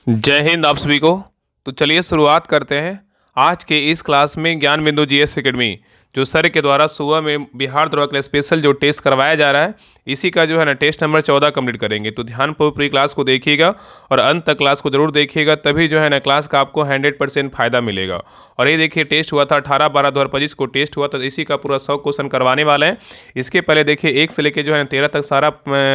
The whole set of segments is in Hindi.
जय हिंद आप सभी को। तो चलिए शुरुआत करते हैं आज के इस क्लास में ज्ञान बिंदु जीएस एकेडमी जो सर के द्वारा सुबह में बिहार द्रोह के लिए स्पेशल जो टेस्ट करवाया जा रहा है, इसी का जो है ना टेस्ट नंबर 14 कंप्लीट करेंगे। तो ध्यानपूर्वक पूरी क्लास को देखिएगा और अंत तक क्लास को जरूर देखिएगा, तभी जो है ना क्लास का आपको 100% फायदा मिलेगा। और ये देखिए टेस्ट हुआ था 18/12/2025 को टेस्ट हुआ था, तो इसी का पूरा 100 क्वेश्चन करवाने वाले हैं। इसके पहले देखिए 1 से लेकर जो है ना 13 तक सारा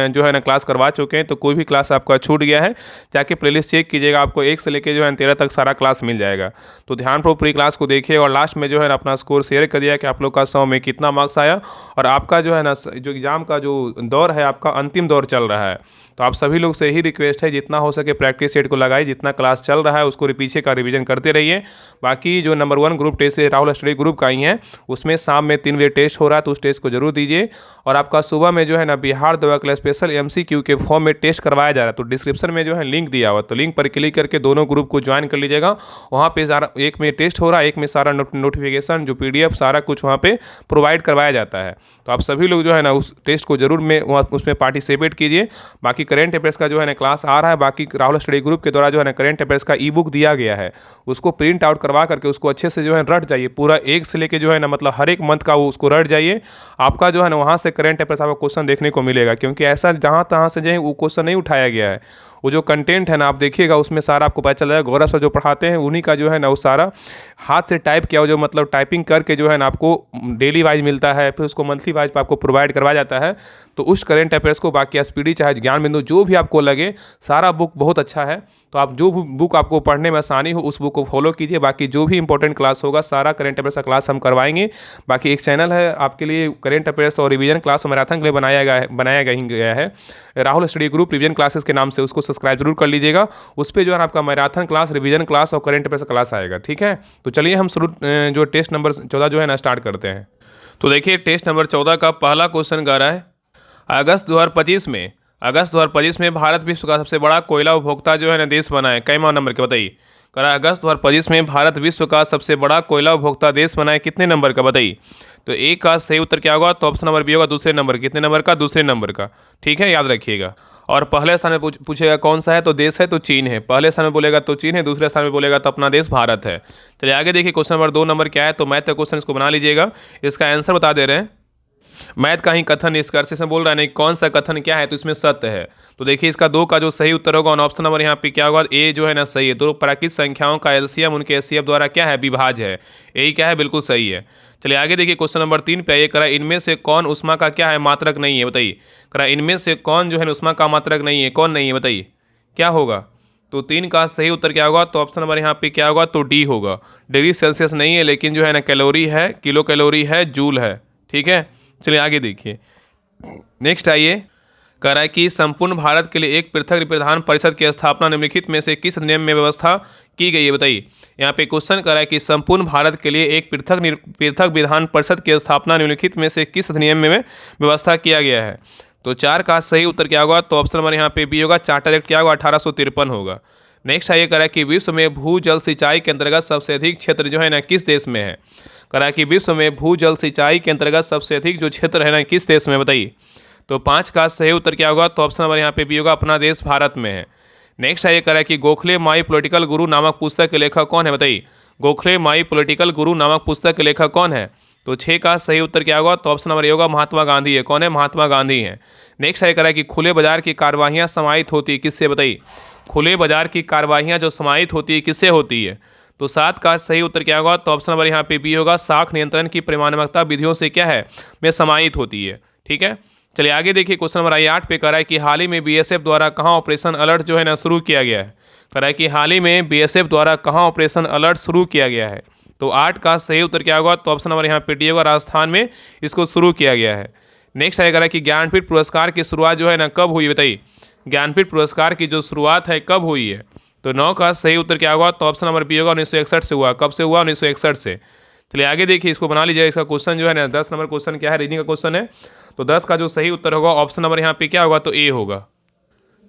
जो है ना क्लास करवा चुके हैं। तो कोई भी क्लास आपका छूट गया है जाके प्लेलिस्ट चेक कीजिएगा, आपको 1 से लेकर जो है 13 तक सारा क्लास मिल जाएगा। तो ध्यानपूर्वक पूरी क्लास को देखिए और लास्ट में जो है ना अपना स्कोर शेयर करिए कि आप लोग का 100 में कितना मार्क्स आया। और आपका जो है ना जो एग्ज़ाम का जो दौर है आपका अंतिम दौर चल रहा है, तो आप सभी लोग से यही रिक्वेस्ट है जितना हो सके प्रैक्टिस सेट को लगाइए, जितना क्लास चल रहा है उसको पीछे का रिवीजन करते रहिए। बाकी जो नंबर 1 ग्रुप टेस्ट है राहुल स्टडी ग्रुप का ही है, उसमें शाम में 3 बजे टेस्ट हो रहा है, तो उस टेस्ट को जरूर दीजिए। और आपका सुबह में जो है ना बिहार दवा के लिए स्पेशल MCQ के फॉर्म में टेस्ट करवाया जा रहा है, तो डिस्क्रिप्शन में जो है लिंक दिया हुआ, तो लिंक पर क्लिक करके दोनों ग्रुप को ज्वाइन कर लीजिएगा। वहाँ पे सारा एक में टेस्ट हो रहा है, एक में सारा नोटिफिकेशन जो PDF सारा कुछ वहाँ पे प्रोवाइड करवाया जाता है। तो आप सभी लोग जो है ना उस टेस्ट को जरूर में उसमें पार्टिसिपेट कीजिए। बाकी करेंट अफेयर्स का जो है ना क्लास आ रहा है, बाकी राहुल स्टडी ग्रुप के द्वारा जो है ना करेंट अफेयर्स का ई बुक दिया गया है, उसको प्रिंट आउट करवा करके उसको अच्छे से जो है रट जाइए, पूरा 1 से लेके जो है ना मतलब हर एक मंथ का वो उसको रट जाइए। आपका जो है ना वहाँ से करेंट अफेयर्स आपको क्वेश्चन देखने को मिलेगा, क्योंकि ऐसा जहाँ तहाँ से जो है वो क्वेश्चन नहीं उठाया गया है। वो जो कंटेंट है ना आप देखिएगा उसमें सारा आपको पता चल जाएगा। गौरव सर जो पढ़ाते हैं उन्हीं का जो है ना वो सारा हाथ से टाइप किया, जो मतलब टाइपिंग करके जो है ना आपको डेली वाइज मिलता है, फिर उसको मंथली वाइज आपको प्रोवाइड करवाया जाता है। तो उस करेंट अफेयर्स को बाकी SPD चाहे ज्ञान बिंदु जो भी आपको लगे, सारा बुक बहुत अच्छा है। तो आप जो बुक आपको पढ़ने में आसानी हो उस बुक को फॉलो कीजिए। बाकी जो भी इंपॉर्टेंट क्लास होगा सारा करेंट अफेयर्स का क्लास हम करवाएंगे। बाकी एक चैनल है आपके लिए करेंट अफेयर्स और रिवीजन क्लास मैराथन के लिए बनाया गया है Rahul study group revision classes के नाम से, उसको सब्सक्राइब जरूर कर लीजिएगा। उस पर जो है आपका मैराथन क्लास, रिवीजन क्लास और करेंट अफेयर्स क्लास आएगा। ठीक है, तो चलिए हम शुरू जो टेस्ट नंबर 14 जो है ना स्टार्ट करते हैं। तो देखिए टेस्ट नंबर 14 का पहला क्वेश्चन कह रहा है अगस्त 2025 में भारत विश्व का सबसे बड़ा कोयला उपभोक्ता जो है ना देश बना है, कैमा नंबर के बताइए। कह रहा है अगस्त 2025 में भारत विश्व का सबसे बड़ा कोयला उपभोक्ता देश बना है, कितने नंबर का बताइए। तो ए का सही उत्तर क्या होगा, तो ऑप्शन नंबर बी होगा दूसरे नंबर, कितने नंबर का, दूसरे नंबर का। ठीक है, याद रखिएगा। और पहले स्थान में पूछेगा कौन सा है, तो देश है तो चीन है। पहले स्थान में बोलेगा तो चीन है, दूसरे स्थान में बोलेगा तो अपना देश भारत है। चलिए आगे देखिए क्वेश्चन नंबर 2 नंबर क्या है, तो मैथ का क्वेश्चन इसको बना लीजिएगा। इसका आंसर बता दे रहे हैं। मैथ का ही कथन निष्कर्ष इसमें बोल रहा है, नहीं कौन सा कथन क्या है, तो इसमें सत्य है। तो देखिए इसका 2 का जो सही उत्तर होगा ऑप्शन नंबर यहाँ पे क्या होगा, ए जो है ना सही है। दो प्राकृतिक संख्याओं का LCM उनके HCF द्वारा क्या है, विभाज्य है। यही क्या है, बिल्कुल सही है। चलिए आगे देखिए क्वेश्चन नंबर 3 पे ये करा इनमें से कौन उष्मा का क्या है, मात्रक नहीं है, बताइए। करा इनमें से कौन जो है उष्मा का मात्रक नहीं है, कौन नहीं है, बताइए क्या होगा। तो 3 का सही उत्तर क्या होगा, तो ऑप्शन नंबर यहाँ पे क्या होगा, तो डी होगा। डिग्री सेल्सियस नहीं है, लेकिन जो है ना कैलोरी है, किलो कैलोरी है, जूल है। ठीक है, चलिए आगे देखिए। नेक्स्ट आइए, कह रहा है कि संपूर्ण भारत के लिए एक पृथक विधान परिषद की स्थापना निम्नलिखित में से किस नियम में व्यवस्था की गई है, बताइए। यहाँ पे क्वेश्चन कर रहा है कि संपूर्ण भारत के लिए एक पृथक विधान परिषद की स्थापना निम्नलिखित में से किस अधिनियम में व्यवस्था किया गया है। तो 4 का सही उत्तर क्या होगा, तो ऑप्शन नंबर यहाँ पे बी होगा, चार्टर एक्ट क्या होगा, 1853 होगा। नेक्स्ट आइए, कह रहा है कि विश्व में भूजल सिंचाई के अंतर्गत सबसे अधिक क्षेत्र जो है ना किस देश में है। कह रहा है कि विश्व में भूजल सिंचाई के अंतर्गत सबसे अधिक जो क्षेत्र है ना किस देश में, बताइए। तो 5 का सही उत्तर क्या होगा, तो ऑप्शन नंबर यहाँ पे बी होगा, अपना देश भारत में है। नेक्स्ट आइए, कह रहा है कि गोखले माई पॉलिटिकल गुरु नामक पुस्तक के लेखक कौन है, बताइए। गोखले माई पॉलिटिकल गुरु नामक पुस्तक के लेखक कौन है। तो 6 का सही उत्तर क्या होगा, तो ऑप्शन नंबर ये होगा, महात्मा गांधी है। कौन है, महात्मा गांधी है। नेक्स्ट आइए, कह रहा है कि खुले बाजार की कार्यवाहियाँ समाहित होती है किससे, बताइए। खुले बाजार की कार्यवाहियाँ जो समाहित होती है किससे होती है। तो 7 का सही उत्तर क्या होगा, तो ऑप्शन नंबर यहाँ पे बी होगा, साख नियंत्रण की परिमाणिकता विधियों से क्या है, में समाहित होती है। ठीक है, चलिए आगे देखिए क्वेश्चन नंबर 8 पे कह रहा है कि हाल ही में BSF द्वारा कहाँ ऑपरेशन अलर्ट जो है ना शुरू किया गया है। कह रहा है कि हाल ही में BSF द्वारा कहाँ ऑपरेशन अलर्ट शुरू किया गया है। तो 8 का सही उत्तर क्या होगा, तो ऑप्शन नंबर यहाँ पे डी होगा, राजस्थान में इसको शुरू किया गया है। नेक्स्ट आएगा कि ज्ञानपीठ पुरस्कार की शुरुआत जो है ना कब हुई, बताइए। ज्ञानपीठ पुरस्कार की जो शुरुआत है कब हुई है। तो 9 का सही उत्तर क्या होगा, तो ऑप्शन नंबर बी होगा, 1961 से हुआ। कब से हुआ, 1961 से। चलिए आगे देखिए, इसको बना लीजिए। इसका क्वेश्चन जो है ना 10 नंबर क्वेश्चन क्या है, रीजनिंग का क्वेश्चन है। तो 10 का जो सही उत्तर होगा ऑप्शन नंबर यहाँ पे क्या होगा, तो ए होगा।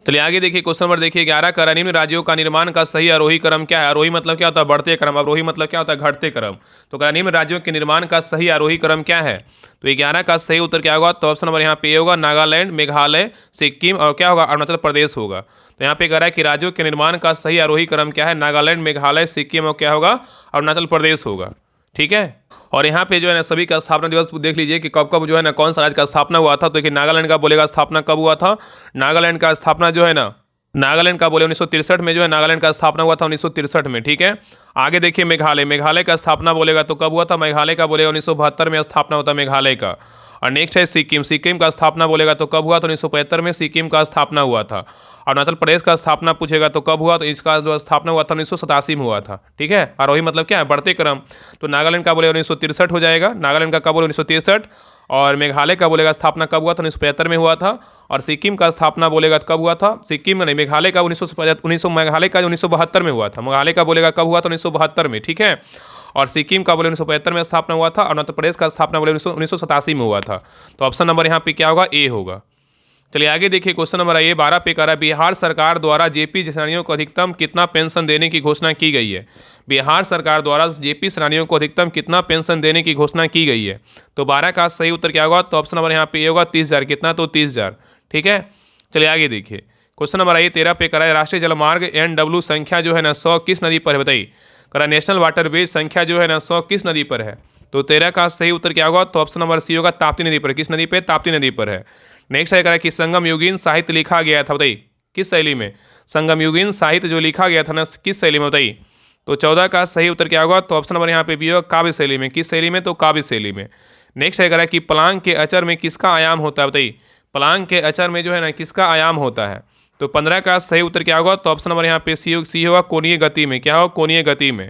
चलिए आगे देखिए, क्वेश्चन नंबर देखिए 11 का निम्न राज्यों का निर्माण का सही आरोही क्रम क्या है। आरोही मतलब क्या होता है, बढ़ते क्रम। अवरोही मतलब क्या होता है, घटते क्रम। तो निम्न राज्यों के निर्माण का सही आरोही क्रम क्या है। तो 11 का सही उत्तर क्या होगा, तो ऑप्शन नंबर यहाँ पे होगा नागालैंड, मेघालय, सिक्किम और क्या होगा, अरुणाचल प्रदेश होगा। तो यहाँ पे कह रहा है कि राज्यों के निर्माण का सही आरोही क्रम क्या है, नागालैंड, मेघालय, सिक्किम और क्या होगा, अरुणाचल प्रदेश होगा। ठीक है। और यहाँ पे जो है ना सभी का स्थापना दिवस देख लीजिए कि कब कब जो है ना कौन सा राज्य का स्थापना हुआ था। तो देखिए नागालैंड का बोलेगा स्थापना कब हुआ था। नागालैंड का स्थापना जो है ना, नागालैंड का बोले 1963 में जो है नागालैंड का स्थापना हुआ था 1963 में। ठीक है। आगे देखिए मेघालय, मेघालय का स्थापना बोलेगा तो कब हुआ था, मेघालय का बोलेगा 1972 में स्थापना होता है मेघालय का। और नेक्स्ट है सिक्किम, सिक्किम का स्थापना बोलेगा तो कब हुआ, तो 1975 में सिक्किम का स्थापना हुआ था। अरुणाचल प्रदेश का स्थापना पूछेगा तो कब हुआ, तो इसका जो स्थापना हुआ था 1987 में हुआ था। ठीक है। और वही मतलब क्या है, बढ़ते क्रम। तो नागालैंड का बोलेगा 1963 हो जाएगा, नागालैंड का कब बोले 1963। और मेघालय का बोलेगा स्थापना कब हुआ था, 1975 में हुआ था। और सिक्किम का स्थापना बोलेगा कब हुआ था, सिक्किम में नहीं, मेघालय का 1900 मेघालय का 1972 में हुआ था। मेघालय का बोलेगा कब हुआ था, 1972 में। ठीक है। और सिक्किम का बोले 1975 में स्थापना हुआ था। और अरुणाचल प्रदेश का स्थापना बोले 1987 में हुआ था। तो ऑप्शन नंबर यहाँ पे क्या होगा, ए होगा। चलिए आगे देखिए, क्वेश्चन नंबर आइए 12 पे कह रहा है बिहार सरकार द्वारा जेपी सेनानियों को अधिकतम कितना पेंशन देने की घोषणा की गई है। बिहार सरकार द्वारा जेपी सेनानियों को अधिकतम कितना पेंशन देने की घोषणा की गई है। तो 12 का सही उत्तर क्या होगा, तो ऑप्शन नंबर यहाँ पे होगा 30,000। कितना, तो 30,000। ठीक है। चलिए आगे देखिए, क्वेश्चन नंबर आइए 13 पे करा है राष्ट्रीय जलमार्ग NW संख्या जो है ना 100 किस नदी पर है, बताइए। करा नेशनल वाटरवेज संख्या जो है ना 100 किस नदी पर है। तो 13 का सही उत्तर क्या होगा, तो ऑप्शन नंबर सी होगा ताप्ती नदी पर। किस नदी पे, ताप्ती नदी पर है। नेक्स्ट है करा कि संगम युगीन साहित्य लिखा गया था, बताइए किस शैली में। संगम युगीन साहित्य जो लिखा गया था ना किस शैली में, बताइए। तो 14 का सही उत्तर क्या होगा, तो ऑप्शन नंबर यहाँ पे भी होगा काव्य शैली में। किस शैली में, तो काव्य शैली में। नेक्स्ट है करा कि पलांग के अचर में किसका आयाम होता है, बताइए। पलांग के अचर में जो है ना किसका आयाम होता है। तो 15 का सही उत्तर क्या होगा, तो ऑप्शन नंबर यहाँ पे सी होगा कोणीय गति में। क्या होगा, कोणीय गति में।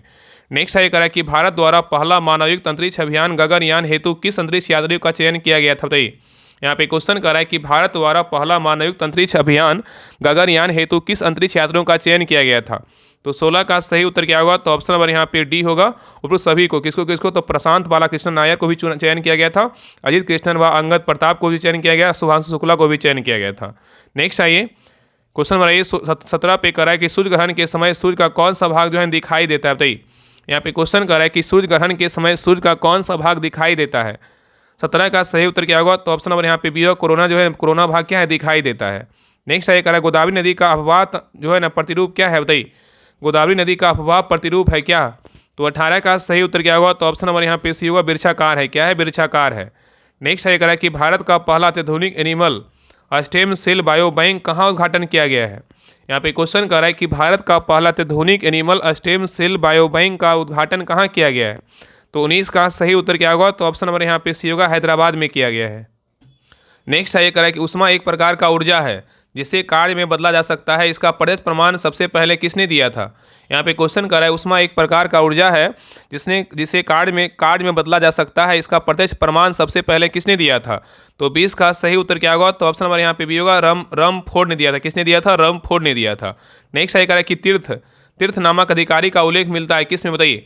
नेक्स्ट है करा कि भारत द्वारा पहला मानवयुक्त अंतरिक्ष अभियान गगनयान हेतु किस अंतरिक्ष यात्री का चयन किया गया था, बताइए। यहाँ पे क्वेश्चन कर रहा है कि भारत द्वारा पहला मानवयुक्त अंतरिक्ष अभियान गगनयान हेतु किस अंतरिक्ष यात्रियों का चयन किया गया था। तो 16 का सही उत्तर क्या होगा, तो ऑप्शन नंबर यहाँ पे डी होगा। उपरोक्त सभी को किसको किसको, तो प्रशांत बालाकृष्णन नायर को भी चयन किया गया था, अजीत कृष्णन व अंगद प्रताप को भी चयन किया गया, शुभांशु शुक्ला को भी चयन किया गया था। नेक्स्ट आइए, क्वेश्चन नंबर आइए 17 पे कर रहा है कि सूर्य ग्रहण के समय सूर्य का कौन सा भाग जो है दिखाई देता है, बताइए। यहाँ पे क्वेश्चन कर रहा है कि सूर्य ग्रहण के समय सूर्य का कौन सा भाग दिखाई देता है। 17 का सही उत्तर क्या होगा, तो ऑप्शन नंबर यहाँ पे बी होगा कोरोना जो है, कोरोना भाग क्या है, दिखाई देता है। नेक्स्ट है कह रहा है गोदावरी नदी का अफवाह जो है ना प्रतिरूप क्या है, बताइए। गोदावरी नदी का अफवाह प्रतिरूप है क्या। तो 18 का सही उत्तर क्या होगा, तो ऑप्शन नंबर यहाँ पे सी होगा बिरछाकार है। क्या है, बिरछाकार है। नेक्स्ट है कह रहा है कि भारत का पहला अत्याधुनिक animal stem cell bio bank कहाँ उद्घाटन किया गया है। यहाँ पे क्वेश्चन कर रहा है कि भारत का पहला अत्याधुनिक animal stem cell bio bank का उद्घाटन कहाँ किया गया है। तो 19 का सही उत्तर क्या होगा, तो ऑप्शन नंबर यहाँ पे सी होगा हैदराबाद में किया गया है। नेक्स्ट है ये कह रहा है कि ऊष्मा एक प्रकार का ऊर्जा है जिसे कार्य में बदला जा सकता है, इसका प्रत्यक्ष प्रमाण सबसे पहले किसने दिया था। यहाँ पे क्वेश्चन कर रहा है ऊष्मा एक प्रकार का ऊर्जा है जिसे कार्य में बदला जा सकता है, इसका प्रत्यक्ष प्रमाण सबसे पहले किसने दिया था। तो 20 का सही उत्तर क्या होगा, तो ऑप्शन नंबर यहाँ पे भी होगा रमफोर्ड ने दिया था। किसने दिया था, रमफोर्ड ने दिया था। नेक्स्ट है कह रहा है कि तीर्थ नामक अधिकारी का उल्लेख मिलता है किसमें, बताइए।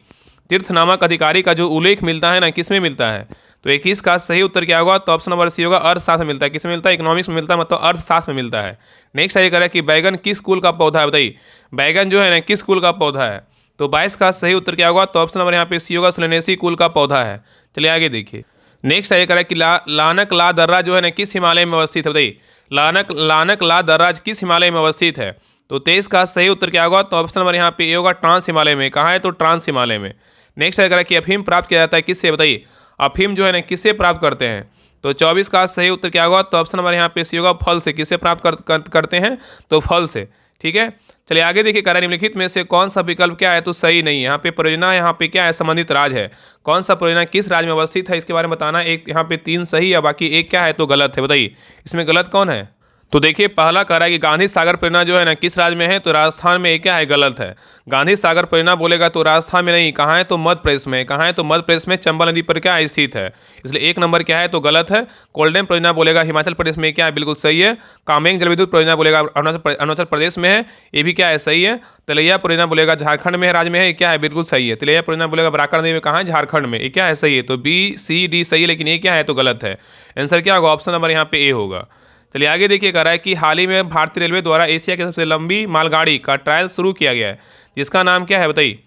तीर्थ नामक अधिकारी का जो उल्लेख मिलता है ना किसमें मिलता है। तो 21 का सही उत्तर क्या होगा, तो ऑप्शन नंबर सी होगा अर्थशास्त्र में मिलता है। किसमें मिलता है, इकोनॉमिक्स में मिलता है, मतलब अर्थशास्त्र में मिलता है। नेक्स्ट है कह रहा है कि बैगन किस कुल का पौधा है, बताइए। बैगन जो है ना किस कुल का पौधा है। तो 22 का सही उत्तर क्या होगा, तो ऑप्शन नंबर यहाँ पे सी होगा सोलेनेसी कुल का पौधा है। चलिए आगे देखिए, नेक्स्ट है कह रहा है कि लानक ला दर्रा जो है ना किस हिमालय में अवस्थित है, बताइए। लानक ला दर्रा किस हिमालय में अवस्थित है। तो 23 का सही उत्तर क्या होगा, तो ऑप्शन नंबर यहाँ पे ये होगा ट्रांस हिमालय में। कहाँ है, तो ट्रांस हिमालय में। नेक्स्ट है कह रहा है कि अफीम प्राप्त किया जाता है किससे, बताइए। अफीम जो है ना किससे प्राप्त करते हैं। तो 24 का सही उत्तर क्या होगा, तो ऑप्शन नंबर यहाँ पे सी होगा फल से। किससे प्राप्त करते हैं, तो फल से। ठीक है। चलिए आगे देखिए, कह रहा है निम्नलिखित में से कौन सा विकल्प क्या है, तो सही नहीं है। यहाँ पे परियोजना यहाँ पे क्या है, संबंधित राज्य है। कौन सा परियोजना किस राज्य में अवस्थित है इसके बारे में बताना। एक यहाँ पे 3 सही है, बाकी एक क्या है, तो गलत है। बताइए इसमें गलत कौन है। तो देखिए पहला कह रहा है कि गांधी सागर परियोजना जो है ना किस राज्य में है, तो राजस्थान में। क्या है, गलत है। गांधी सागर परियोजना बोलेगा तो राजस्थान में नहीं, कहाँ है, तो मध्य प्रदेश में। कहाँ है, तो मध्य प्रदेश में चंबल नदी पर क्या स्थित है, इसलिए 1 नंबर क्या है, तो गलत है। कोल्डन परियोजना बोलेगा हिमाचल प्रदेश में। क्या है, बिल्कुल सही है। कामेंग जलविद्युत परियोजना बोलेगा अरुणाचल प्रदेश में है, ये भी क्या है, सही है। तिलैया परियोजना बोलेगा झारखंड में है, राज्य में है, क्या है, बिल्कुल सही है। तिलैया परियोजना बोलेगा बराकर नदी में, कहाँ है, झारखंड में, ये क्या है, सही है। तो बी सी डी सही है, लेकिन ये क्या है, तो गलत है। आंसर क्या होगा, ऑप्शन नंबर यहाँ पे ए होगा। चलिए आगे देखिए, कह रहा है कि हाल ही में भारतीय रेलवे द्वारा एशिया की सबसे लंबी मालगाड़ी का ट्रायल शुरू किया गया है, जिसका नाम क्या है बताइए।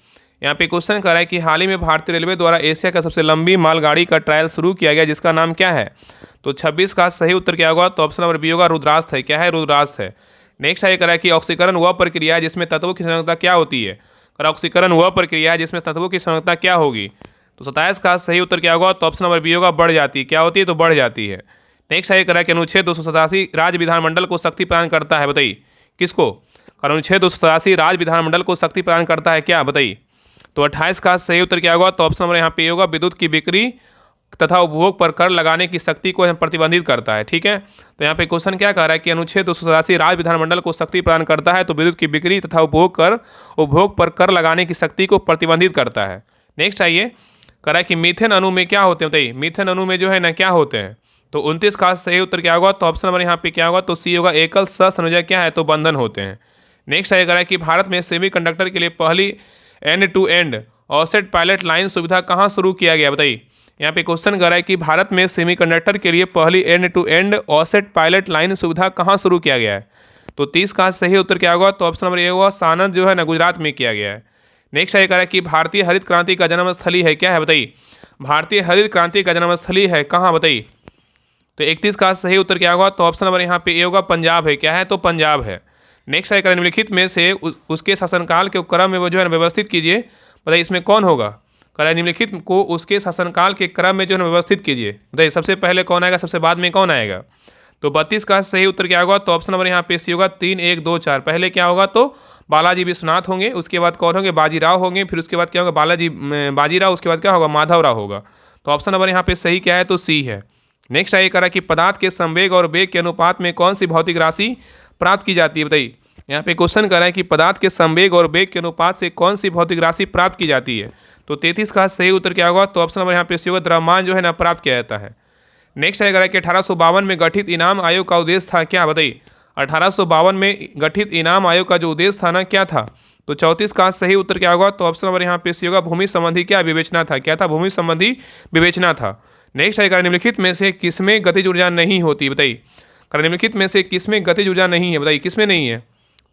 यहाँ पे क्वेश्चन कर रहा है कि हाल ही में भारतीय रेलवे द्वारा एशिया का सबसे लंबी मालगाड़ी का ट्रायल शुरू किया गया, जिसका नाम क्या है। तो 26 का सही उत्तर क्या होगा, तो ऑप्शन नंबर बी होगा रुद्रास्थ है। क्या है, रुद्रास्थ है। नेक्स्ट आगे कर रहा है कि ऑक्सीकरण वह प्रक्रिया है जिसमें तत्वों की संयोजकता क्या होती है। कर ऑक्सीकरण वह प्रक्रिया है जिसमें तत्वों की संयोजकता क्या होगी। तो 27 का सही उत्तर क्या होगा, तो ऑप्शन नंबर बी होगा बढ़ जाती है। क्या होती है, तो बढ़ जाती है। नेक्स्ट आगे कर रहा है कि अनुच्छेद 287 राज्य विधानमंडल को शक्ति प्रदान करता है, बताइए किसको। अनुच्छेद 287 राज्य विधानमंडल को शक्ति प्रदान करता है, क्या बताइए। तो 28 का सही उत्तर क्या होगा, तो ऑप्शन नंबर यहाँ पे होगा विद्युत की बिक्री तथा उपभोग पर कर लगाने की शक्ति को प्रतिबंधित करता है। ठीक है, तो यहाँ पे क्वेश्चन क्या कह रहा है कि अनुच्छेद 287 राज्य विधानमंडल को शक्ति प्रदान करता है, तो विद्युत की बिक्री तथा उपभोग पर कर लगाने की शक्ति को प्रतिबंधित करता है। नेक्स्ट आइए, कह रहा है कि मीथेन अणु में क्या होते हैं, बताइए मीथेन अणु में जो है ना क्या होते हैं। तो 29 का सही उत्तर क्या होगा, तो ऑप्शन नंबर यहाँ पे क्या होगा, तो सी होगा एकल सहसंयोजक क्या है, तो बंधन होते हैं। नेक्स्ट आइए, कह रहा है कि भारत में सेमीकंडक्टर के लिए पहली end to end offset pilot line सुविधा कहाँ शुरू किया गया, बताइए। यहाँ पे क्वेश्चन कर रहा है कि भारत में सेमीकंडक्टर के लिए पहली end to end offset pilot line सुविधा कहाँ शुरू किया गया है। तो 30 का सही उत्तर क्या होगा, तो ऑप्शन नंबर ए होगा सानंद जो है ना गुजरात में किया गया है। नेक्स्ट आगे कह रहा है कि भारतीय हरित क्रांति का जन्मस्थली है, क्या है बताइए। भारतीय हरित क्रांति का जन्मस्थली है कहाँ, बताइए। तो 31 का सही उत्तर क्या होगा, तो ऑप्शन नंबर यहाँ पे ए होगा पंजाब है। क्या है, तो पंजाब है। नेक्स्ट आगे निम्नलिखित में से उसके शासनकाल के क्रम में वो जो है व्यवस्थित कीजिए, बताइए इसमें कौन होगा। कह निम्नलिखित को उसके शासनकाल के क्रम में जो है व्यवस्थित कीजिए, बताइए सबसे पहले कौन आएगा, सबसे बाद में कौन आएगा। तो 32 का सही उत्तर क्या होगा, तो ऑप्शन नंबर यहाँ पे सी होगा 3 1 2 4। पहले क्या होगा, तो बालाजी विश्वनाथ होंगे, उसके बाद कौन होंगे, बाजीराव होंगे, फिर उसके बाद क्या होगा बाजीराव, उसके बाद क्या होगा, माधवराव होगा। तो ऑप्शन नंबर यहाँ पे सही क्या है, तो सी है। नेक्स्ट आइए करा कि पदार्थ के संवेग और वेग के अनुपात में कौन सी भौतिक राशि प्राप्त की जाती है, बताइए। यहाँ पे क्वेश्चन कर रहा है कि पदार्थ के संवेग और वेग के अनुपात से कौन सी भौतिक राशि प्राप्त की जाती है। तो 33 का सही उत्तर क्या होगा, तो ऑप्शन नंबर यहाँ पे सी होगा द्रव्यमान जो है ना प्राप्त किया जाता है। नेक्स्ट आएगा कि 1852 में गठित इनाम आयोग का उद्देश्य था, क्या बताइए। 1852 में गठित इनाम आयोग का जो उद्देश्य था ना, क्या था। तो 34 का सही उत्तर क्या होगा, तो ऑप्शन नंबर यहाँ पे सी होगा भूमि संबंधी क्या विवेचना था। क्या था, भूमि संबंधी विवेचना था। नेक्स्ट आएगा निम्नलिखित में से किसमें गतिज ऊर्जा नहीं होती, बताइए। निम्नलिखित में से किसमें गतिज ऊर्जा नहीं है, बताइए किसमें नहीं है।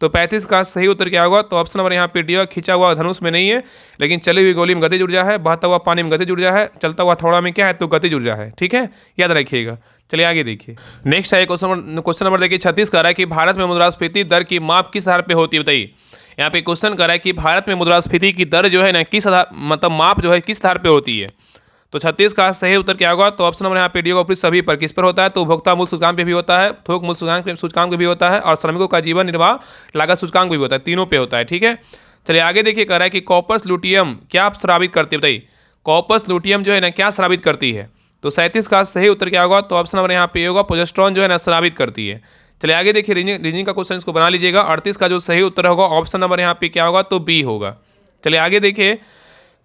तो 35 का सही उत्तर क्या होगा, तो ऑप्शन नंबर यहाँ पे डी होगा खिंचा हुआ धनुष में नहीं है, लेकिन चली हुई गोली में गतिज ऊर्जा है, बहता हुआ पानी में गतिज ऊर्जा है, चलता हुआ थोड़ा में क्या है, तो गतिज ऊर्जा है। ठीक है, याद रखिएगा। चलिए आगे देखिए। नेक्स्ट है क्वेश्चन नंबर देखिए 36 का रहा है कि भारत में मुद्रास्फीति दर की माप किस आधार पे होती है, बताइए। यहाँ पे क्वेश्चन कर रहा है कि भारत में मुद्रास्फीति की दर जो है ना किस आधार मतलब माप जो है किस आधार पे होती है। तो 36 का सही उत्तर क्या होगा, तो ऑप्शन नंबर यहाँ पे डी होगा सभी पर। किस पर होता है, तो उपभोक्ता मूल्य सूचकांक पे भी होता है, थोक मूल्य सूचकांक पे भी होता है, और श्रमिकों का जीवन निर्वाह लागत सूचकांक भी होता है, तीनों पे होता है। ठीक है, चलिए आगे देखिए। कह रहा है कि कॉपर्स लुटियम क्या स्रावित करती है, बताइए। कॉपर्स लुटियम जो है ना क्या स्रावित करती है। तो 37 का सही उत्तर क्या होगा, तो ऑप्शन नंबर यहाँ पे होगा प्रोजेस्टेरॉन जो है ना स्रावित करती है। चलिए आगे देखिए, रीजनिंग का क्वेश्चन इसको बना लीजिएगा। 38 का जो सही उत्तर होगा ऑप्शन नंबर यहाँ पे क्या होगा, तो बी होगा। चलिए आगे देखिए,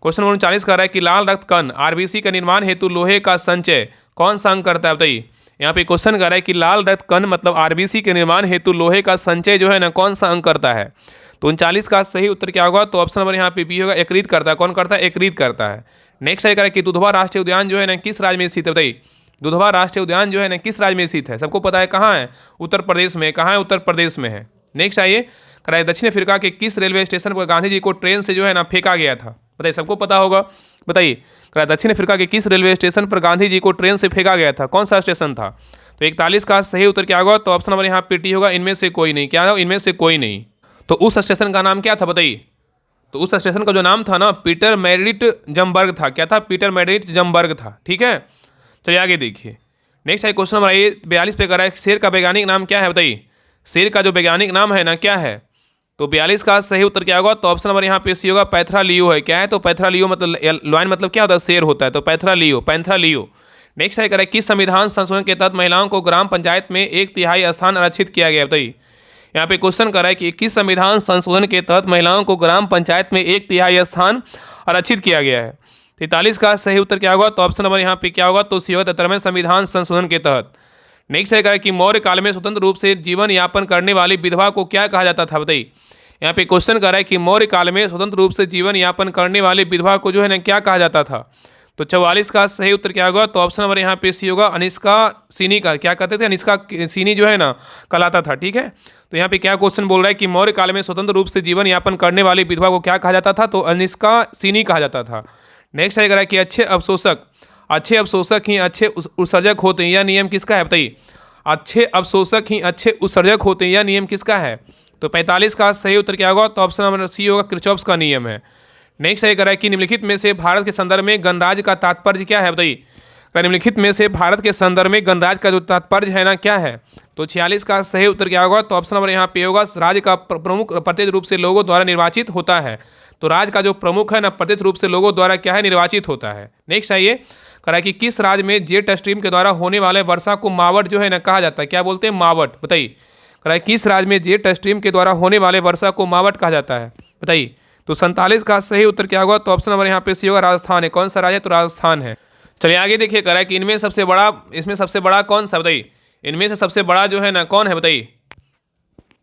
क्वेश्चन नंबर 39 का रहा है कि लाल रक्त कण आरबीसी का निर्माण हेतु लोहे का संचय कौन सा अंग करता है, बताइए। यहाँ पे क्वेश्चन कर रहा है कि लाल रक्त कण मतलब आरबीसी के निर्माण हेतु लोहे का संचय जो है ना कौन सा अंग करता है। तो 39 का सही उत्तर क्या होगा, तो ऑप्शन नंबर यहाँ पे बी होगा एकत्रित करता है। कौन करता है, एकत्रित करता है। नेक्स्ट है कि दुधवा राष्ट्रीय उद्यान जो है ना किस राज्य में स्थित है, बताइए। दुधवा राष्ट्रीय उद्यान जो है ना किस राज्य में स्थित है, सबको पता है कहाँ है, उत्तर प्रदेश में। कहाँ है, उत्तर प्रदेश में है। नेक्स्ट आइए, कराए दक्षिण अफ्रीका के किस रेलवे स्टेशन पर गांधी जी को ट्रेन से जो है ना फेंका गया था, बताइए सबको पता होगा। बताइए, कराए दक्षिण अफ्रीका के किस रेलवे स्टेशन पर गांधी जी को ट्रेन से फेंका गया था, कौन सा स्टेशन था। तो 41 का सही उत्तर क्या होगा, तो ऑप्शन नंबर यहाँ पे टी होगा इनमें से कोई नहीं। क्या होगा, इनमें से कोई नहीं। तो उस स्टेशन का नाम क्या था, बताइए। तो उस स्टेशन का जो नाम था ना पीटर मेरिट जमबर्ग था। क्या था, पीटर मेरिट जमबर्ग था। ठीक है, चलिए आगे देखिए। नेक्स्ट है क्वेश्चन नंबर 42 पे करा है शेर का वैज्ञानिक नाम क्या है, बताइए। शेर का जो वैज्ञानिक नाम है ना क्या है। तो 42 का सही उत्तर क्या होगा, तो ऑप्शन नंबर यहाँ पे सी होगा पैंथरा लियो है। क्या है, तो पैंथरा लियो मतलब लॉयन मतलब क्या होता है, शेर होता है। तो पैंथरा लियो। नेक्स्ट है करें किस संविधान संशोधन के तहत महिलाओं को ग्राम पंचायत में 1/3 स्थान आरक्षित किया गया, बताइए। यहाँ पे क्वेश्चन कर रहा है कि किस संविधान संशोधन के तहत महिलाओं को ग्राम पंचायत में 1/3 स्थान आरक्षित किया गया है। 43 का सही उत्तर क्या होगा, तो ऑप्शन नंबर यहाँ पे क्या होगा, तो सी होगा 73वें संविधान संशोधन के तहत। नेक्स्ट है कि मौर्य काल में स्वतंत्र रूप से जीवन यापन करने वाली विधवा को क्या कहा जाता था, बताइए। यहाँ पे क्वेश्चन कर रहा है कि मौर्य काल में स्वतंत्र रूप से जीवन यापन करने वाली विधवा को जो है ना क्या कहा जाता था। तो 44 का सही उत्तर क्या होगा? तो ऑप्शन नंबर यहाँ पे सी होगा, अनिष्का सिनी का क्या कहते थे? अनिष्का सिनी जो है ना कहलाता था। ठीक है, तो यहाँ पे क्या क्वेश्चन बोल रहा है कि मौर्य काल में स्वतंत्र रूप से जीवन यापन करने वाली विधवा को क्या कहा जाता था? तो अनिष्का सिनी कहा जाता था। नेक्स्ट आएगा कि अच्छे अवशोषक ही अच्छे उत्सर्जक होते हैं, यह नियम किसका है? बताइए। अच्छे अवशोषक ही अच्छे उत्सर्जक होते हैं, यह नियम किसका है? तो 45 का सही उत्तर क्या होगा? तो ऑप्शन नंबर सी होगा, किरचॉफ का नियम है। नेक्स्ट है कि निम्नलिखित में से भारत के संदर्भ में गणराज्य का तात्पर्य क्या है? बताइए। निम्नलिखित में से भारत के संदर्भ में गणराज्य का जो तात्पर्य है ना क्या है? तो 46 का सही उत्तर क्या होगा? तो ऑप्शन नंबर यहाँ पे होगा, राज्य का प्रमुख प्रत्यक्ष रूप से लोगों द्वारा निर्वाचित होता है। तो राज्य का जो प्रमुख है ना प्रत्यक्ष रूप से लोगों द्वारा क्या है? निर्वाचित होता है। नेक्स्ट आइए करा कि किस राज्य में जेट स्ट्रीम के द्वारा होने वाले वर्षा को मावट जो है ना कहा जाता है? क्या बोलते हैं? मावट। बताइए। करा किस राज्य में जेट स्ट्रीम के द्वारा होने वाले वर्षा को मावट कहा जाता है? बताइए। तो 47 का सही उत्तर क्या होगा? तो ऑप्शन नंबर यहाँ पे सी होगा, राजस्थान है। कौन सा राज्य है? तो राजस्थान है। चलिए आगे देखिए करा कि इसमें सबसे बड़ा कौन सा? बताइए। इनमें से सबसे बड़ा जो है ना कौन है? बताइए।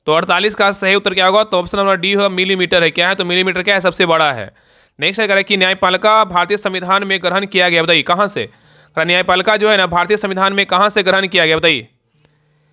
तो 48 का सही उत्तर क्या होगा? तो ऑप्शन नंबर डी होगा, मिलीमीटर है। क्या है? तो मिलीमीटर क्या है? सबसे बड़ा है। नेक्स्ट है कि न्यायपालिका भारतीय संविधान में ग्रहण किया गया। बताइए कहाँ से? न्यायपालिका जो है ना भारतीय संविधान में कहाँ से ग्रहण किया गया? बताइए।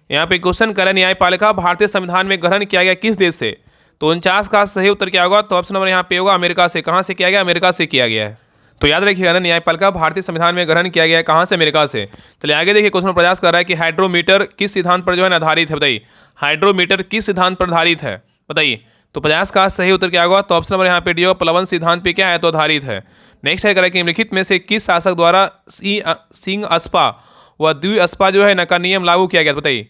यहाँ पे क्वेश्चन करें, न्यायपालिका भारतीय संविधान में ग्रहण किया गया किस देश से? तो 49 का सही उत्तर क्या होगा? तो ऑप्शन नंबर यहाँ पे होगा, अमेरिका से। कहाँ से किया गया? अमेरिका से किया गया है। तो याद रखिएगा ना, न्यायपालिका भारतीय संविधान में ग्रहण किया गया है कहाँ से? अमेरिका से। चलिए आगे देखिए, क्वेश्चन प्रयास कर रहा है कि हाइड्रोमीटर किस सिद्धांत पर जो है ना आधारित है? बताइए। हाइड्रोमीटर किस सिद्धांत पर आधारित है? बताइए। तो 50 का सही उत्तर क्या होगा? तो ऑप्शन नंबर यहाँ पे डी होगा, प्लवन सिद्धांत पे क्या है? तो आधारित है। नेक्स्ट है करें कि निम्नलिखित में से किस शासक द्वारा सिंह अस्पा व द्विअस्पा जो है ना का नियम लागू किया गया? बताइए।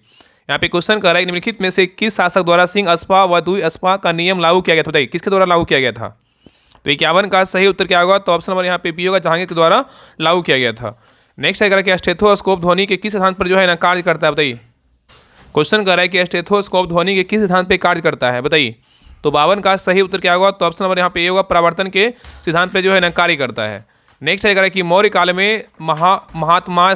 यहाँ पे क्वेश्चन कर रहा है, निम्नलिखित में से किस शासक द्वारा सिंह अस्पा व द्विअस्पा का नियम लागू किया गया था? बताइए किसके द्वारा लागू किया गया था? तो 51 का सही उत्तर क्या होगा? तो ऑप्शन नंबर यहाँ पे बी होगा, जहांगीर के द्वारा लागू किया गया था। नेक्स्ट है कि स्टेथोस्कोप ध्वनि के किस सिद्धांत पर जो है ना कार्य करता है? बताइए। क्वेश्चन कर रहा है कि स्टेथोस्कोप ध्वनि के किस सिद्धांत पर कार्य करता है? बताइए। तो 52 का सही उत्तर क्या होगा? तो ऑप्शन नंबर यहाँ पे ये होगा, परावर्तन के सिद्धांत पर जो है ना कार्य करता है। नेक्स्ट है कि मौर्य काल में महात्मय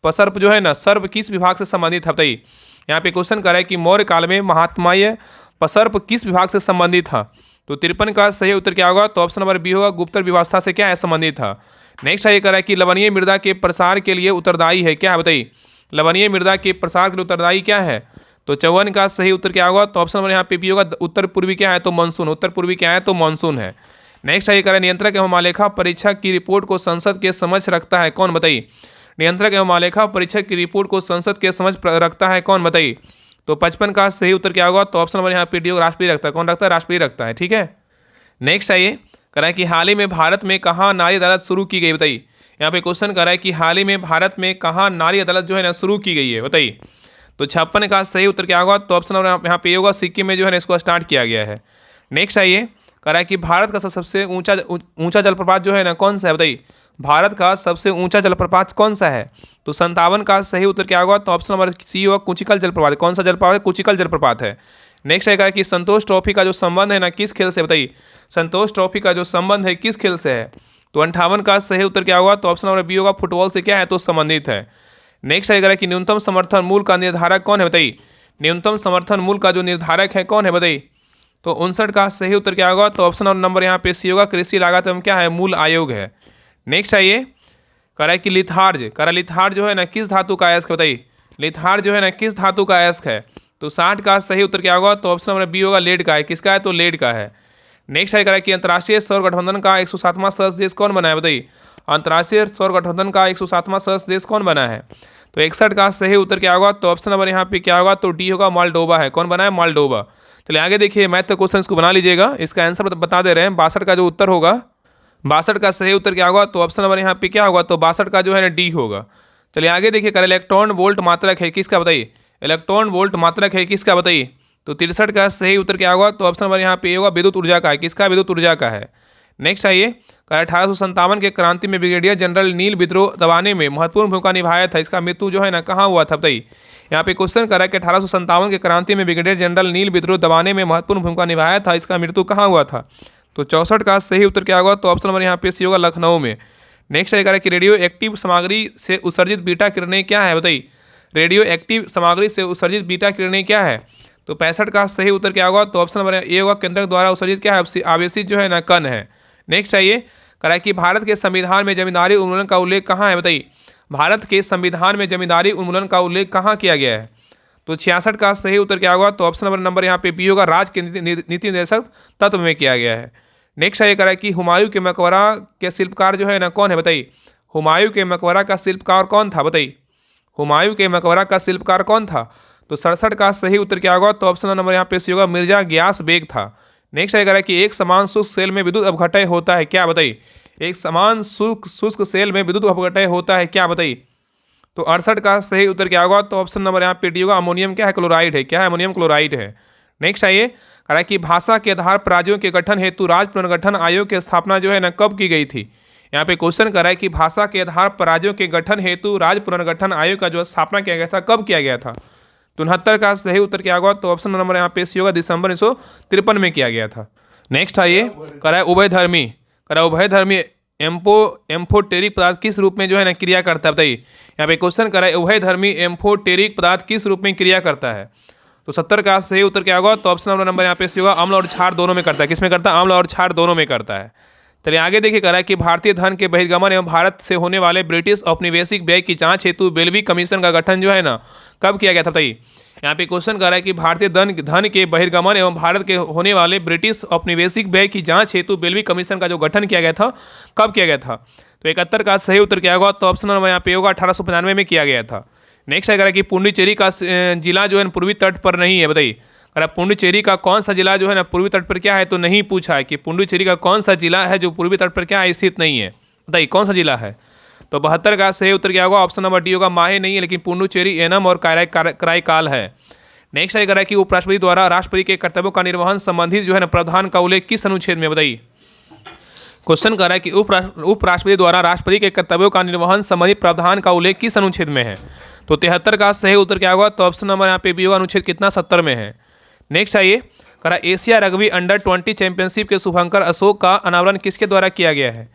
सर्प जो है ना सर्प किस विभाग से संबंधित है? बताइए। यहाँ पे क्वेश्चन कर रहा है कि मौर्य काल में महात्मय सर्प किस विभाग से संबंधित था? तो 53 का सही उत्तर क्या होगा? तो ऑप्शन नंबर बी होगा, गुप्तर व्यवस्था से क्या है? संबंधित था। नेक्स्ट ये कर रहा है कि लवणीय मृदा के प्रसार के लिए उत्तरदायी है। क्या है? बताइए। लवणीय मृदा के प्रसार के लिए उत्तरदायी क्या है? तो 54 का सही उत्तर क्या होगा? तो ऑप्शन नंबर यहाँ पे बी होगा, उत्तर पूर्वी क्या है? तो मानसून। उत्तर पूर्वी क्या है? तो मानसून है। नेक्स्ट ये कर रहा है, नियंत्रक एवं आलेखा परीक्षक की रिपोर्ट को संसद के समक्ष रखता है कौन? बताइए। नियंत्रक एवं आलेखा परीक्षक की रिपोर्ट को संसद के समक्ष रखता है कौन? बताइए। तो 55 का सही उत्तर क्या होगा? तो ऑप्शन नंबर यहाँ पे डी होगा, राष्ट्रपति रखता है। कौन रखता है? राष्ट्रपति रखता है। ठीक है। नेक्स्ट आइए करा है कि हाल ही में भारत में कहाँ नारी अदालत शुरू की गई? बताइए। यहाँ पे क्वेश्चन करा है कि हाल ही में भारत में कहाँ नारी अदालत जो है ना शुरू की गई है? बताइए। तो 56 का सही उत्तर क्या होगा? तो ऑप्शन नंबर यहाँ पे होगा, सिक्किम में जो है ना इसको स्टार्ट किया गया है। नेक्स्ट आइए करा है कि भारत का सबसे ऊंचा जलप्रपात जो है ना कौन सा है? बताइए। भारत का सबसे ऊंचा जलप्रपात कौन सा है? तो 57 का सही उत्तर क्या होगा? तो ऑप्शन नंबर सी होगा, कुचिकल जलप्रपात। कौन सा जलप्रपात है? कुचिकल जलप्रपात है। नेक्स्ट है कि संतोष ट्रॉफी का जो संबंध है ना किस खेल से? बताइए। संतोष ट्रॉफी का जो संबंध है किस खेल से है? तो 58 का सही उत्तर क्या होगा? तो ऑप्शन नंबर बी होगा, फुटबॉल से क्या है? तो संबंधित है। नेक्स्ट है कि न्यूनतम समर्थन मूल्य का निर्धारक कौन है? बताइए। न्यूनतम समर्थन मूल्य का जो निर्धारक है कौन है? बताइए। तो 59 का सही उत्तर क्या होगा? तो ऑप्शन नंबर यहाँ पे सी होगा, कृषि लागत एवं क्या है? मूल आयोग है। नेक्स्ट आइए करा है कि लिथार्ज जो है ना किस धातु का अयस्क? बताइए। लिथार्ज जो है ना किस धातु का अयस्क है? तो 60 का सही उत्तर क्या होगा? तो ऑप्शन नंबर बी होगा, लेड का है। किसका है? तो लेड का है। नेक्स्ट है करा कि अंतर्राष्ट्रीय सौर गठबंधन का 107वां सदस्य देश कौन बना है? बताइए। अंतर्राष्ट्रीय सौर गठबंधन का 107वां सदस्य देश कौन बना है? तो 61 का सही उत्तर क्या होगा? तो ऑप्शन नंबर यहाँ पे क्या होगा? तो डी होगा, मालडोवा है। कौन बना है? मालडोवा। चलिए आगे देखिए, मैथ के क्वेश्चन को बना लीजिएगा। इसका आंसर बता दे रहे हैं। 62 का जो उत्तर होगा, 62 का सही उत्तर क्या होगा? तो ऑप्शन नंबर यहाँ पे क्या होगा? तो 62 का जो है ना डी होगा। चलिए आगे देखिए, कर इलेक्ट्रॉन वोल्ट मात्रक है किसका? बताइए। इलेक्ट्रॉन वोल्ट मात्रक है किसका? बताइए। तो 63 का सही उत्तर क्या होगा? तो ऑप्शन नंबर यहाँ पे होगा, विद्युत ऊर्जा का है। किसका? विद्युत ऊर्जा का है। नेक्स्ट आइए, 1857 के क्रांति में ब्रिगेडियर जनरल नील विद्रोह दबाने में महत्वपूर्ण भूमिका निभाया था। इसका मृत्यु जो है ना कहाँ हुआ था? बताइए। यहाँ पे क्वेश्चन करा कि 1857 के क्रांति में ब्रिगेडियर जनरल नील विद्रोह दबाने में महत्वपूर्ण भूमिका निभाया था। इसका मृत्यु कहाँ हुआ था? तो 64 का सही उत्तर क्या होगा? तो ऑप्शन नंबर यहाँ पे सी होगा, लखनऊ में। नेक्स्ट आएगा कि रेडियो एक्टिव सामग्री से उत्सर्जित बीटा किरणें क्या है? बताइए। रेडियो एक्टिव सामग्री से उत्सर्जित बीटा किरणें क्या है? तो 65 का सही उत्तर क्या होगा? तो ऑप्शन नंबर ए होगा, केंद्रक द्वारा उत्सर्जित क्या है? आवेशित जो है ना कण है। नेक्स्ट आइए कह रहा है कि भारत के संविधान में जमींदारी उन्मूलन का उल्लेख कहाँ है, बताइए। भारत के संविधान में जमींदारी उन्मूलन का उल्लेख कहाँ किया गया है? तो 66 का सही उत्तर क्या होगा? तो ऑप्शन नंबर यहाँ पे बी होगा, राज्य के नीति निर्देशक तत्व में किया गया है। नेक्स्ट है ये कह रहा है कि हुमायूं के मकबरा के शिल्पकार जो है ना कौन है, बताइए। हुमायूं के मकबरा का शिल्पकार कौन था, बताइए। हुमायूं के मकबरा का शिल्पकार कौन था? तो 67 का सही उत्तर क्या होगा? तो ऑप्शन नंबर यहाँ पे सी होगा, मिर्जा गियास बेग था। नेक्स्ट है कह रहा है कि एक समान शुष्क सेल में विद्युत अपघटय होता है क्या, बताइए। एक समान शुष्क सेल में विद्युत अपघटय होता है क्या, बताइए। तो 68 का सही उत्तर क्या होगा? तो ऑप्शन नंबर यहाँ पे डी होगा, अमोनियम क्या है, क्लोराइड है। क्या है? अमोनियम क्लोराइड है। नेक्स्ट आइए, कह रहा है कि भाषा के आधार पर राज्यों के गठन हेतु राज्य पुनर्गठन आयोग की स्थापना जो है ना कब की गई थी? यहाँ पे क्वेश्चन कर रहा है कि भाषा के आधार पर राज्यों के गठन हेतु राज्य पुनर्गठन आयोग का जो स्थापना किया गया था कब किया गया था? तो 69 का सही उत्तर क्या होगा? तो ऑप्शन नंबर यहाँ पे सी होगा, दिसंबर 1953 में किया गया था। नेक्स्ट आइए, कह रहा है उभयधर्मी, कह रहा है उभयधर्मी एम्फोटेरिक पदार्थ किस रूप में जो है ना क्रिया करता है, बताइए। यहाँ पे क्वेश्चन कर रहा है उभयधर्मी एम्फोटेरिक पदार्थ किस रूप में क्रिया करता है? तो 70 का सही उत्तर क्या होगा? तो ऑप्शन नंबर यहाँ पे सी होगा, अम्ल और क्षार दोनों में करता है। किस में करता है? अम्ल और क्षार दोनों में करता है। चलिए आगे देखिए, कह रहा है कि भारतीय धन के बहिर्गमन एवं भारत से होने वाले ब्रिटिश औपनिवेशिक व्यय की जांच हेतु बेल्वी कमीशन का गठन जो है ना कब किया गया था, बताइए। यहाँ पे क्वेश्चन कर रहा है कि भारतीय धन के बहिर्गमन एवं भारत के होने वाले ब्रिटिश औपनिवेशिक व्यय की जांच हेतु बेल्वी कमीशन का जो गठन किया गया था कब किया गया था? तो 71 का सही उत्तर क्या होगा? तो ऑप्शन नंबर यहाँ पे होगा, 1895 में किया गया था। नेक्स्ट है कह रहा है कि पुडुचेरी का जिला जो है पूर्वी तट पर नहीं है, बताइए। कह रहा है पुडुचेरी का कौन सा जिला जो है ना पूर्वी तट पर क्या है? तो नहीं पूछा है कि पुडुचेरी का कौन सा जिला है जो पूर्वी तट पर क्या है, स्थित नहीं है, बताइए कौन सा जिला है? तो 72 का सही उत्तर क्या होगा? ऑप्शन नंबर डी होगा, माहे नहीं है, लेकिन पुडुचेरी, एनम और कराईकाल है। नेक्स्ट है कह रहा है कि उपराष्ट्रपति द्वारा राष्ट्रपति के कर्तव्यों का निर्वहन संबंधित जो है ना प्रावधान का उल्लेख किस अनुच्छेद में, बताइए। क्वेश्चन कर रहा है कि उपराष्ट्रपति द्वारा राष्ट्रपति के कर्तव्यों का निर्वहन संबंधित प्रावधान का उल्लेख किस अनुच्छेद में है? तो 73 का सही उत्तर क्या होगा? तो ऑप्शन नंबर यहाँ पे बी होगा, अनुच्छेद कितना, 70 में है। नेक्स्ट आइए, कह रहा है एशिया रग्बी अंडर 20 चैंपियनशिप के शुभंकर अशोक का अनावरण किसके द्वारा किया गया है?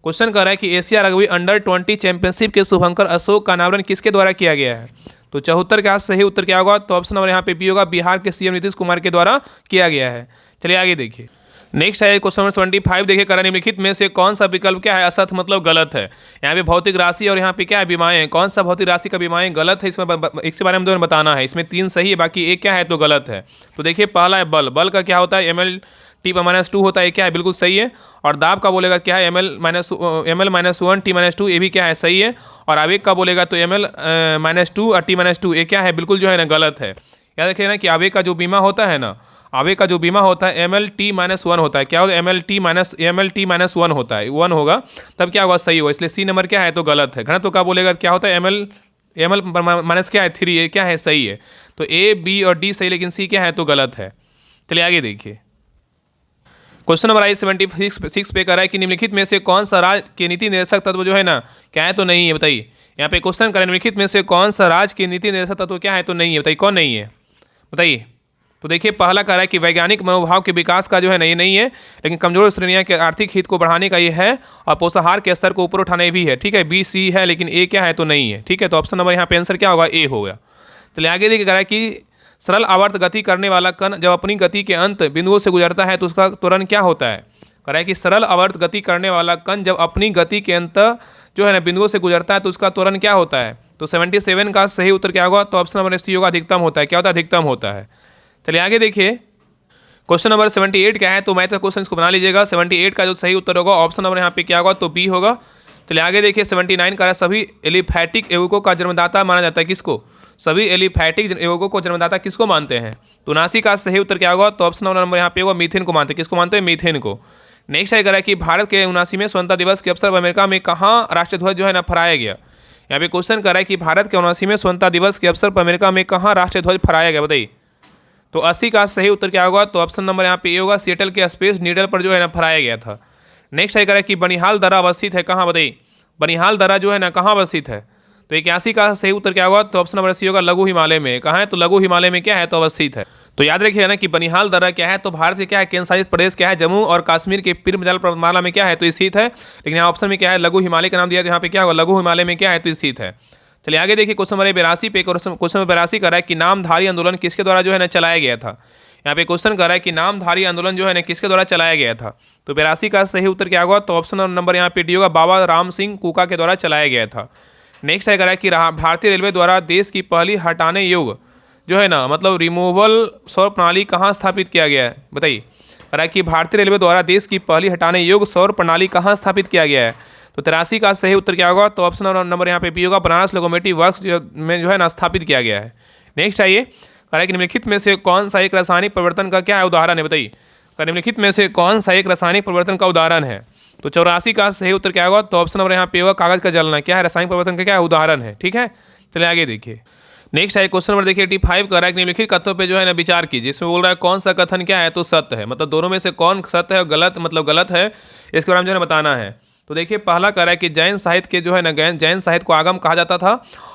क्वेश्चन कर रहा है कि एशिया रग्बी अंडर 20 चैंपियनशिप के शुभंकर अशोक का अनावरण किसके द्वारा किया गया है? तो 74 का सही उत्तर क्या होगा? तो ऑप्शन नंबर यहाँ पे बी होगा, बिहार के सीएम नीतीश कुमार के द्वारा किया गया है। चलिए आगे देखिए, नेक्स्ट है क्वेश्चन नंबर 75 देखिए, कह रहा है निम्नलिखित में से कौन सा विकल्प क्या है असत मतलब गलत है? यहाँ पे भौतिक राशि और यहाँ पे क्या है, बीमाएं हैं। कौन सा भौतिक राशि का बीमाएं गलत है, इसमें इसके बारे में दोनों बताना है। इसमें 3 सही है, बाकी एक क्या है तो गलत है। तो देखिए पहला है बल, बल का क्या होता है, ml/-2 होता है, क्या है बिल्कुल सही है। और दाब का बोलेगा क्या है, ml-1 t-2, ये भी क्या है सही है। और आवेग का बोलेगा तो ml-2 और t-2, ये क्या है बिल्कुल जो है ना गलत है। याद रखिए ना कि आवेग का जो बीमा होता है ना, आवेग का जो बीमा होता है ml-1 होता है। क्या होता है, ml-1 होता है, 1 होगा तब क्या होगा, सही होगा। इसलिए सी नंबर क्या है तो गलत है। घनत्व का बोलेगा क्या होता है, ml- क्या है 3, ये क्या है सही है। तो ए, बी और डी सही, लेकिन सी क्या है तो गलत है। चलिए आगे देखिए, क्वेश्चन नंबर 76 पे कर रहा है कि निम्नलिखित में से कौन सा राज्य के नीति निर्देशक तत्व जो है ना क्या है तो नहीं है, बताइए। यहाँ पे क्वेश्चन करें निम्नलिखित में से कौन सा राज्य के नीति निर्देशक तत्व क्या है तो नहीं है, बताइए कौन नहीं है, बताइए। तो देखिए पहला कह रहा है कि वैज्ञानिक मनोभाव के विकास का जो है ना ये नहीं है, लेकिन कमजोर श्रेणियों के आर्थिक हित को बढ़ाने का ये है, और पोषाहार के स्तर को ऊपर उठाने भी है। ठीक है, बी सी है, लेकिन ए क्या है तो नहीं है। ठीक है, तो ऑप्शन नंबर यहाँ पे आंसर क्या होगा, ए होगा। चलिए आगे देखिए, कह रहा है कि सरल आवर्त गति करने वाला कण जब अपनी गति के अंत बिंदुओं से गुजरता है तो उसका त्वरण क्या होता है। कह रहा है कि सरल आवर्त गति करने वाला कण जब अपनी गति के अंत जो है ना बिंदुओं से गुजरता है तो उसका त्वरण क्या होता है। तो 77 का सही उत्तर क्या होगा, तो ऑप्शन नंबर सी होगा, अधिकतम होता है। क्या होता है, अधिकतम होता है। चलिए आगे देखिए, क्वेश्चन नंबर 78 क्या है, तो मैथ का क्वेश्चन इसको बना लीजिएगा। 78 का जो सही उत्तर होगा ऑप्शन नंबर यहाँ पे क्या होगा, तो बी होगा। चलिए आगे देखिए, 79 का सभी एलिफैटिक यौगिकों का जन्मदाता माना जाता है किसको, सभी एलिफैटिक यौगिकों को जन्मदाता किसको मानते हैं। तो 79 का सही उत्तर क्या होगा, तो ऑप्शन नंबर यहाँ पे होगा, मीथेन को मानते हैं। किसको मानते हैं, मीथेन को। नेक्स्ट है कह रहा है कि भारत के 79वें स्वतंत्रता दिवस के अवसर पर अमेरिका में कहाँ राष्ट्रीय ध्वज जो है ना फहराया गया। यहाँ पे क्वेश्चन कर रहा है कि भारत के 79वें स्वतंत्रता दिवस के अवसर पर अमेरिका में कहाँ राष्ट्रीय ध्वज फहराया गया, बताइए। तो 80 का सही उत्तर क्या होगा, तो ऑप्शन नंबर यहाँ पे ये होगा, सिएटल के स्पेस नीडल पर जो है ना फहराया गया था। नेक्स्ट है कह रहा है कि बनिहाल दर्रा अवस्थित है कहाँ, बताइए। बनिहाल दर्रा जो है ना कहाँ अवस्थित है। तो 81 का सही उत्तर क्या होगा, तो ऑप्शन नंबर सी होगा, लघु हिमालय में। कहाँ है, तो लघु हिमालय में क्या है तो अवस्थित है। तो याद रखिए ना कि बनिहाल दर्रा क्या है, तो भारत से क्या है, केंद्र शासित प्रदेश क्या है, जम्मू और कश्मीर के पीर पंजाल पर्वतमाला में क्या है तो स्थित है। लेकिन यहाँ ऑप्शन में क्या है, लघु हिमालय का नाम दिया, यहाँ पे क्या होगा, लघु हिमालय में क्या है तो स्थित है। चलिए आगे देखिए, क्वेश्चन नंबर 82 पे, क्वेश्चन नंबर 82 कर रहा है कि नामधारी आंदोलन किसके द्वारा जो है ना चलाया गया था। यहाँ पे क्वेश्चन कर रहा है कि नामधारी आंदोलन जो है ना किसके द्वारा चलाया गया था। तो 82 का सही उत्तर क्या होगा, तो ऑप्शन नंबर यहाँ पे डी होगा, बाबा राम सिंह कुका के द्वारा चलाया गया था। नेक्स्ट है कह रहा है कि भारतीय रेलवे द्वारा देश की पहली हटाने योग्य जो है ना मतलब रिमूवल सौर प्रणाली कहाँ स्थापित किया गया है, बताइए। कह रहा है कि भारतीय रेलवे द्वारा देश की पहली हटाने योग्य सौर प्रणाली कहाँ स्थापित किया गया है। तो 83 का सही उत्तर क्या होगा, तो ऑप्शन नंबर यहाँ पे बी होगा, बनारस लोकोमोटिव वर्क्स में जो है ना स्थापित किया गया है। नेक्स्ट आइए, कह रहा है कि निम्नलिखित में से कौन सा एक रासायनिक परिवर्तन का क्या है उदाहरण है, बताइए। निम्नलिखित में से कौन सा एक रासायनिक परिवर्तन का उदाहरण है। तो 84 का सही उत्तर क्या होगा, तो ऑप्शन नंबर यहाँ पे होगा, कागज का जलना क्या है, रासायनिक परिवर्तन का क्या है उदाहरण है। ठीक है, चलिए आगे देखिए। नेक्स्ट है क्वेश्चन नंबर देखिए 85 कर रहा है कि निम्नलिखित कथनों पे जो है ना विचार कीजिए। इसमें बोल रहा है कौन सा कथन क्या है, तो सत्य है, मतलब दोनों में से कौन सत्य है और गलत मतलब गलत है, इसके बारे में जो है बताना है। तो देखिए पहला कह रहा है कि जैन साहित्य के जो है ना जैन साहित्य को आगम कहा जाता था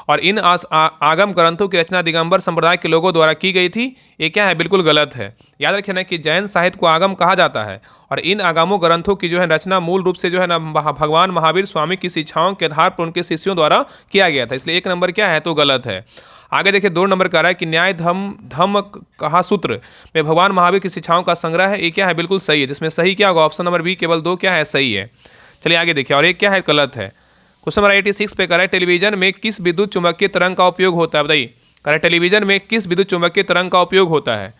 और इन आगम ग्रंथों की रचना दिगंबर संप्रदाय के लोगों द्वारा की गई थी। ये क्या है, बिल्कुल गलत है। याद रखिए ना कि जैन साहित्य को आगम कहा जाता है और इन आगमों ग्रंथों की जो है रचना मूल रूप से जो है ना भगवान महावीर स्वामी की शिक्षाओं के आधार पर उनके शिष्यों द्वारा किया गया था, इसलिए एक नंबर क्या है, तो गलत है। आगे देखिए 2 नंबर कह रहा है कि न्याय धम्म कहा सूत्र में भगवान महावीर की शिक्षाओं का संग्रह है, ये क्या है, बिल्कुल सही है। जिसमें सही क्या होगा, ऑप्शन नंबर बी केवल 2 क्या है, सही है। चलिए आगे देखिए, और एक क्या है, गलत है। क्वेश्चन नंबर 86 पे कह रहा है टेलीविजन में किस विद्युत चुम्बकीय तरंग का उपयोग होता है, बताइए। कह रहा है टेलीविजन में किस विद्युत चुम्बकीय तरंग का उपयोग होता है।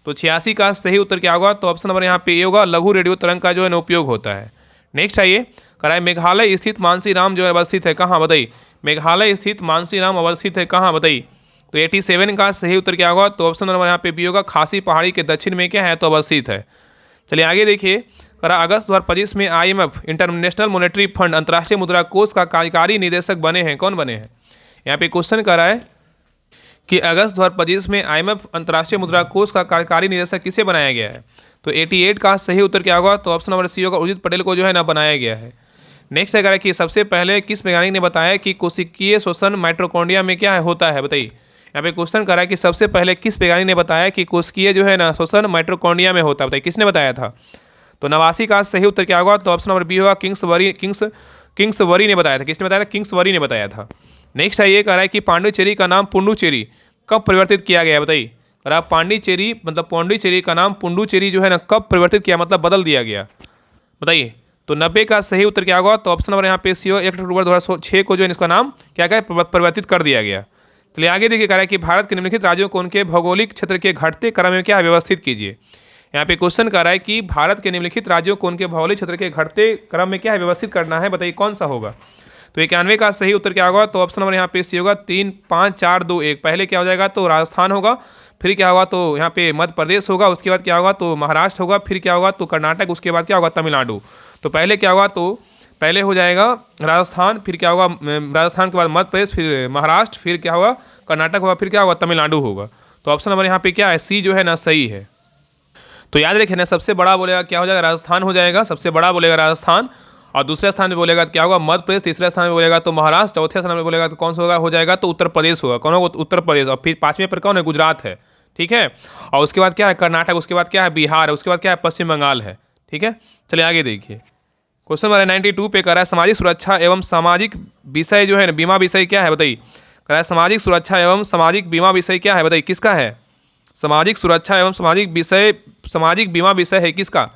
तो 86 का सही उत्तर क्या होगा, तो ऑप्शन नंबर यहाँ पे ये होगा, लघु रेडियो तरंग का जो है ना उपयोग होता है। नेक्स्ट आइए, कह रहा है मेघालय स्थित मानसी राम जो है अवस्थित है कहाँ, बताइए। मेघालय स्थित मानसी राम अवस्थित है कहाँ, बताइए। तो 87 का सही उत्तर क्या होगा, तो ऑप्शन नंबर यहाँ पे बी होगा, खासी पहाड़ी के दक्षिण में क्या है, तो अवस्थित है। चलिए आगे देखिए, करा अगस्त 2025 में IMF इंटरनेशनल मॉनेटरी फंड अंतर्राष्ट्रीय मुद्रा कोष का कार्यकारी निदेशक बने हैं, कौन बने हैं। यहाँ पे क्वेश्चन कर रहा है कि अगस्त 2025 में IMF अंतर्राष्ट्रीय मुद्रा कोष का कार्यकारी निदेशक किसे बनाया गया है। तो 88 का सही उत्तर क्या होगा, तो ऑप्शन नंबर सी होगा, उर्जित पटेल को जो है ना बनाया गया है। नेक्स्ट है कह रहा है कि सबसे पहले किस वैज्ञानिक ने बताया कि कोशिकीय शोषण माइटोकॉन्ड्रिया में क्या है होता है, बताइए। यहाँ पे क्वेश्चन कर रहा है कि सबसे पहले किस वैज्ञानिक ने बताया कि कोशिकीय जो है ना शोषण माइटोकॉन्ड्रिया में होता है, बताइए किसने बताया था। तो 89 का सही उत्तर क्या होगा, तो ऑप्शन नंबर बी होगा, किंग्सवरी ने बताया था। किसने बताया था, किंग्सवरी ने बताया था। नेक्स्ट है ये कह रहा है कि पांडिचेरी का नाम पुंडुचेरी कब परिवर्तित किया गया, बताइए। अगर आप पांडिचेरी मतलब पांडिचेरी का नाम पुंडुचेरी जो है ना कब परिवर्तित किया, मतलब बदल दिया गया, बताइए। तो 90 का सही उत्तर क्या होगा, तो ऑप्शन नंबर यहाँ पे सी हो, 1 अक्टूबर 2006 को जो है इसका नाम क्या क्या परिवर्तित कर दिया गया। चलिए आगे देखिए, कह रहा है कि भारत के निम्नलिखित राज्यों को उनके भौगोलिक क्षेत्र के घटते क्रम में क्या व्यवस्थित कीजिए। यहाँ पे क्वेश्चन कर रहा है कि भारत के निम्नलिखित राज्यों को उनके भौगोलिक क्षेत्र के घटते क्रम में क्या है व्यवस्थित करना है, बताइए कौन सा होगा। तो 91 का सही उत्तर क्या होगा, तो ऑप्शन नंबर यहाँ पे सी होगा, 3 5 4 2 1। पहले क्या हो जाएगा, तो राजस्थान होगा, फिर क्या होगा, तो यहाँ पे मध्य प्रदेश होगा, उसके बाद क्या होगा, तो महाराष्ट्र होगा, फिर क्या होगा, तो कर्नाटक, उसके बाद क्या होगा, तमिलनाडु। तो पहले क्या होगा, तो पहले हो जाएगा राजस्थान, फिर क्या होगा, राजस्थान के बाद मध्य प्रदेश, फिर महाराष्ट्र, फिर क्या होगा, कर्नाटक होगा, फिर क्या होगा, तमिलनाडु होगा। तो ऑप्शन नंबर यहाँ पे क्या है, सी जो है ना सही है। तो याद रखिए ना, सबसे बड़ा बोलेगा क्या हो जाएगा, राजस्थान हो जाएगा, सबसे बड़ा बोलेगा राजस्थान, और दूसरे स्थान में बोलेगा तो क्या होगा, मध्य प्रदेश, तीसरे स्थान में बोलेगा तो महाराष्ट्र, चौथे स्थान में बोलेगा तो कौन सा होगा, हो जाएगा तो उत्तर प्रदेश होगा। कौन होगा, उत्तर प्रदेश। और फिर 5वें पर कौन है, गुजरात है, ठीक है। और उसके बाद क्या है, कर्नाटक, उसके बाद क्या है, बिहार है, उसके बाद क्या है, पश्चिम बंगाल है, ठीक है। चलिए आगे देखिए, क्वेश्चन नंबर 92 पे कर रहा है सामाजिक सुरक्षा एवं सामाजिक विषय जो है बीमा विषय क्या है, बताइए। कर रहा है सामाजिक सुरक्षा एवं सामाजिक बीमा विषय क्या है, बताइए किसका है। सामाजिक सुरक्षा एवं सामाजिक बीमा विषय है किसका।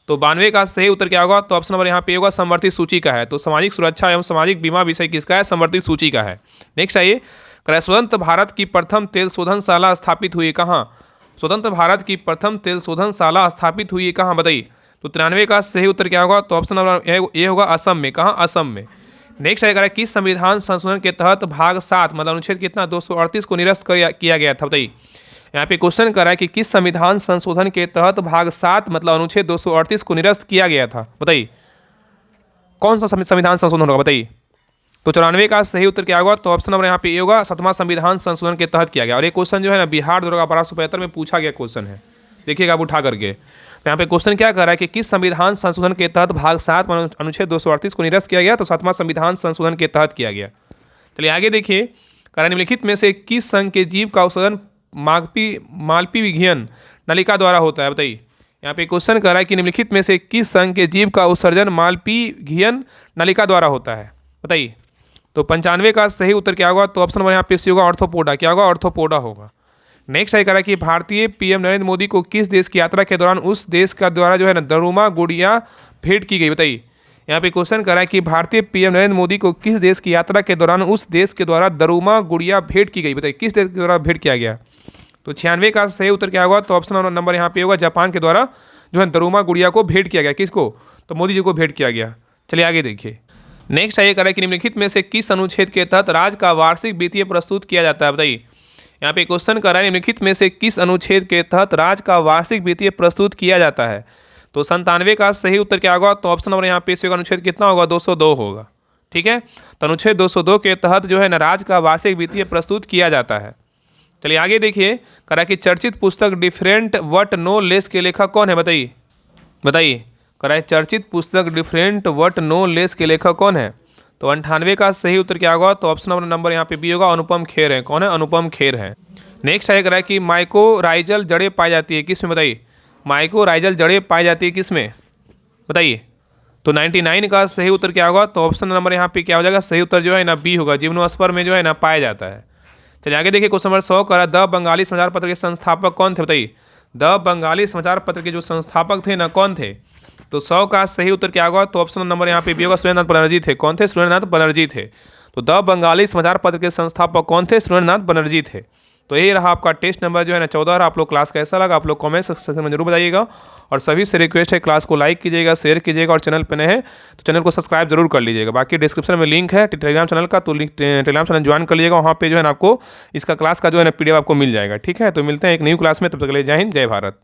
तो 92 का सही उत्तर क्या होगा, तो ऑप्शन नंबर यहाँ पे होगा, संवर्धित सूची का है। तो सामाजिक सुरक्षा एवं सामाजिक बीमा विषय किसका है, संवर्धित सूची का है। नेक्स्ट आइए, स्वतंत्र भारत की प्रथम तेल शोधनशाला स्थापित हुई कहाँ। स्वतंत्र भारत की प्रथम तेल शोधनशाला स्थापित हुई कहाँ, बताइए। तो 93 का सही उत्तर क्या होगा, तो ऑप्शन नंबर ए होगा, असम में। कहाँ, असम में। नेक्स्ट आएगा किस संविधान संशोधन के तहत भाग 7 मतलब अनुच्छेद कितना 238 को निरस्त किया गया था, बताइए। यहाँ पे क्वेश्चन कर रहा है कि किस संविधान संशोधन के तहत भाग 7 मतलब अनुच्छेद 238 को निरस्त किया गया था, बताइए कौन सा संविधान संशोधन होगा, बताइए। तो 94 का सही उत्तर क्या होगा, तो ऑप्शन नंबर यहाँ पे ये होगा, 7वां संविधान संशोधन के तहत किया गया। और ये क्वेश्चन जो है ना बिहार 2075 में पूछा गया क्वेश्चन है, देखिएगा आप उठा करके। तो यहाँ पे क्वेश्चन क्या कर रहा है कि किस संविधान संशोधन के तहत भाग 7 अनुच्छेद 238 को निरस्त किया गया, तो 7वां संविधान संशोधन के तहत किया गया। चलिए आगे देखिए, कारण निम्नलिखित में से किस संघ के जीव का उत्सर्जन मालपी विघयन नलिका द्वारा होता है, बताइए। यहाँ पे क्वेश्चन कर रहा है कि निम्नलिखित में से किस संघ के जीव का उत्सर्जन मालपी विघयन नलिका द्वारा होता है, बताइए। तो 95 का सही उत्तर क्या होगा, तो ऑप्शन नंबर यहाँ पे सी होगा, ऑर्थोपोडा। क्या होगा, ऑर्थोपोडा होगा। नेक्स्ट है करा कि भारतीय पीएम नरेंद्र मोदी को किस देश की यात्रा के दौरान उस देश का द्वारा जो है ना दरुमा गुड़िया भेंट की गई, बताइए। यहाँ पे क्वेश्चन करा है कि भारतीय पीएम नरेंद्र मोदी को किस देश की यात्रा के दौरान उस देश के द्वारा दरुमा गुड़िया भेंट की गई, बताइए किस देश के द्वारा भेंट किया गया। तो 96 का सही उत्तर क्या होगा, तो ऑप्शन नंबर यहाँ पे होगा जापान के द्वारा जो है दरुमा गुड़िया को भेंट किया गया। किसको, तो मोदी जी को भेंट किया गया। चलिए आगे देखिए। नेक्स्ट है ये करा कि निम्नलिखित में से किस अनुच्छेद के तहत राज्य का वार्षिक वित्तीय प्रस्तुत किया जाता है, बताइए। यहाँ पे क्वेश्चन करा है निम्नलिखित में से किस अनुच्छेद के तहत राज्य का वार्षिक वित्तीय प्रस्तुत किया जाता है। तो 97 का सही उत्तर क्या होगा, तो ऑप्शन नंबर यहाँ पे इसका अनुच्छेद कितना होगा, 202 होगा। ठीक है, तो अनुच्छेद 202 के तहत जो है ना राज्य का वार्षिक वित्तीय प्रस्तुत किया जाता है। चलिए आगे देखिए। करा कि चर्चित पुस्तक डिफरेंट वट नो लेस के लेखक कौन है, बताइए। बताइए करा है चर्चित पुस्तक डिफरेंट वट नो लेस के लेखक कौन है। तो 98 का सही उत्तर क्या होगा, तो ऑप्शन नंबर यहाँ पे बी होगा, अनुपम खेर है। कौन है, अनुपम खेर है। नेक्स्ट है करा कि माइकोराइजल जड़ें पाई जाती है किस में, बताइए। माइकोराइजल जड़ें पाई जाती है किस में, बताइए। तो 99 का सही उत्तर क्या होगा, तो ऑप्शन नंबर यहाँ पे क्या हो जाएगा, सही उत्तर जो है ना बी होगा, जिम्नोस्पर्म में जो है ना पाया जाता है। चलिए आगे देखिए। क्वेश्चन नंबर 100 करा द बंगाली समाचार पत्र के संस्थापक कौन थे, बताइए। द बंगाली समाचार पत्र के जो संस्थापक थे ना कौन थे। तो 100 का सही उत्तर क्या होगा, तो ऑप्शन नंबर यहाँ पे भी होगा, सुरेंद्रनाथ बनर्जी थे। कौन थे, सुरेंद्रनाथ बनर्जी थे। तो द बंगाली समाचार पत्र के संस्थापक कौन थे, सुरेंद्रनाथ बनर्जी थे। तो यही रहा आपका टेस्ट नंबर जो है ना 14। आप लोग क्लास कैसा लगा आप लोग कमेंट सेक्शन में जरूर बताइएगा। और सभी से रिक्वेस्ट है क्लास को लाइक कीजिएगा, शेयर कीजिएगा, और चैनल पे नए हैं तो चैनल को सब्सक्राइब जरूर कर लीजिएगा। बाकी डिस्क्रिप्शन में लिंक है टेलीग्राम चैनल का, तो लिंक टेलीग्राम चैनल ज्वाइन कर लीजिएगा। वहाँ पे जो है ना आपको इसका क्लास का जो है ना PDF आपको मिल जाएगा। ठीक है, तो मिलते हैं एक न्यू क्लास में, तब तक के लिए जय हिंद, जय भारत।